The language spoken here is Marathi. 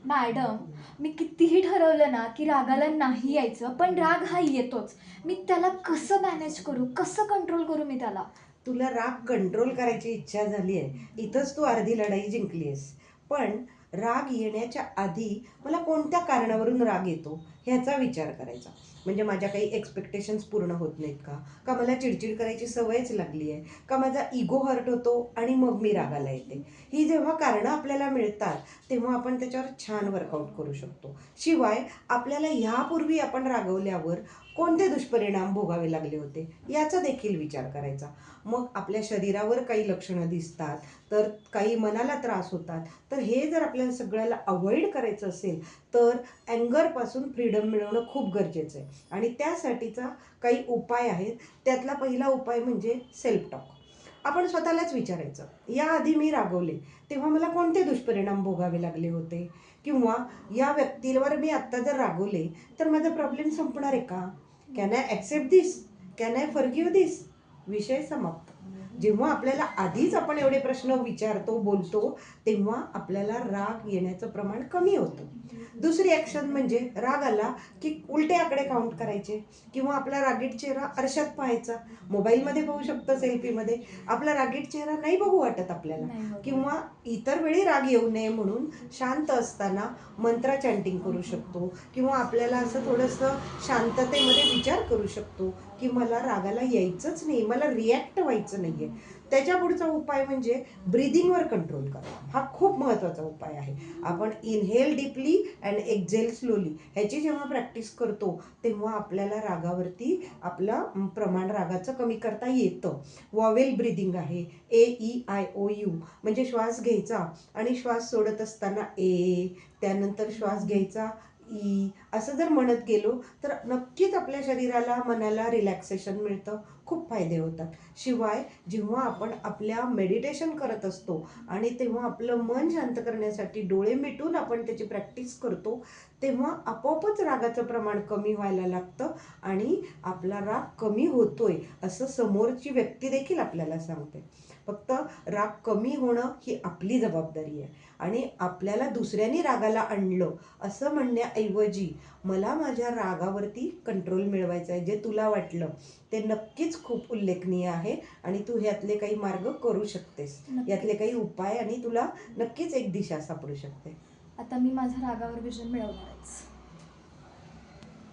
मॅडम, मी कितीही ठरवलं ना की रागाला नाही यायचं, पण राग हा येतोच. मी त्याला कसं मॅनेज करू, कसं कंट्रोल करू मी त्याला? तुला राग कंट्रोल करायची इच्छा झाली आहे, इथंच तू अर्धी लढाई जिंकली आहेस. पण राग येण्याच्या आधी मला कोणत्या कारणावरून राग येतो ह्याचा विचार करायचा. म्हणजे माझ्या काही एक्सपेक्टेशन्स पूर्ण होत नाहीत का, का मला चिडचिड करायची सवयच लागली आहे, का माझा इगो हर्ट होतो आणि मग मी रागाला येते. ही जेव्हा कारणं आपल्याला मिळतात तेव्हा आपण त्याच्यावर छान वर्कआउट करू शकतो. शिवाय आपल्याला ह्यापूर्वी आपण रागवल्यावर कोणते दुष्परिणाम भोगावे लागले होते याचा देखील विचार करायचा. मग आपल्या शरीरावर काही लक्षणं दिसतात, तर काही मनाला त्रास होतात, तर हे जर आपल्याला सगळ्याला अवॉइड करायचं असेल तर अँगरपासून फ्रीडम मिळवणं खूप गरजेचं आहे. आणि त्यासाठीचा काही उपाय आहेत. त्यातला पहिला उपाय म्हणजे सेल्फ टॉक. आपण स्वतःलाच विचारायचं, याआधी मी रागवले तेव्हा मला कोणते दुष्परिणाम भोगावे लागले होते, किंवा या व्यक्तीवर मी आत्ता जर रागवले तर माझा प्रॉब्लेम संपणार आहे का, can I accept this, can I forgive this. विषय समाप्त. जेव्हा आपल्याला आधीच आपण एवढे प्रश्न विचारतो, बोलतो, तेव्हा आपल्याला राग येण्याचं प्रमाण कमी होतं. दुसरी ॲक्शन म्हणजे राग आला की उलटे आकडे काउंट करायचे, किंवा आपला रागीट चेहरा आरशात पाहायचा. मोबाईलमध्ये पाहू शकतो, सेल्फीमध्ये. आपला रागीट चेहरा नाही बघू वाटत आपल्याला. नाही बघ. किंवा इतर वेळी राग येऊ नये म्हणून शांत असताना मंत्र चॅन्टिंग करू शकतो, किंवा आपल्याला असं थोडंसं शांततेमध्ये विचार करू शकतो की मला रागाला यायचंच नाही, मला रिॲक्ट व्हायचं नाही आहे. त्याच्या पुढचा उपाय म्हणजे ब्रीदिंगवर कंट्रोल करा. हा खूप महत्त्वाचा उपाय आहे. आपण inhale deeply and exhale slowly ह्याची जेव्हा प्रॅक्टिस करतो तेव्हा आपल्याला रागावरती आपलं प्रमाण रागाचं कमी करता येतं. वॉवेल ब्रीदिंग आहे, AEIOU, म्हणजे श्वास घ्यायचा आणि श्वास सोडत असताना ए, त्यानंतर श्वास घ्यायचा ई, असं जर म्हणत गेलो तर नक्कीच आपल्या शरीराला, मनाला रिलॅक्सेशन मिळतं, खूप फायदे होतात. शिवाय जेव्हा आपण आपल्या मेडिटेशन करत असतो आणि तेव्हा आपलं मन शांत करण्यासाठी डोळे मिटून आपण त्याची प्रॅक्टिस करतो, तेव्हा आपोआपच रागाचं प्रमाण कमी व्हायला लागतं आणि आपला राग कमी होतोय असं समोरची व्यक्ती देखील आपल्याला सांगते. फक्त राग कमी होणं ही आपली जबाबदारी आहे. आणि आपल्याला दुसऱ्यांनी रागाला आणलं असं म्हणण्याऐवजी मला माझ्या रागावरती कंट्रोल मिळवायचा आहे, जे तुला वाटलं ते नक्कीच खूप उल्लेखनीय आहे. आणि तू ह्यातले काही मार्ग करू शकतेस, यातले काही उपाय, आणि तुला नक्कीच एक दिशा सापडू शकते. आता मी माझ्या रागावर विजय मिळवणारच.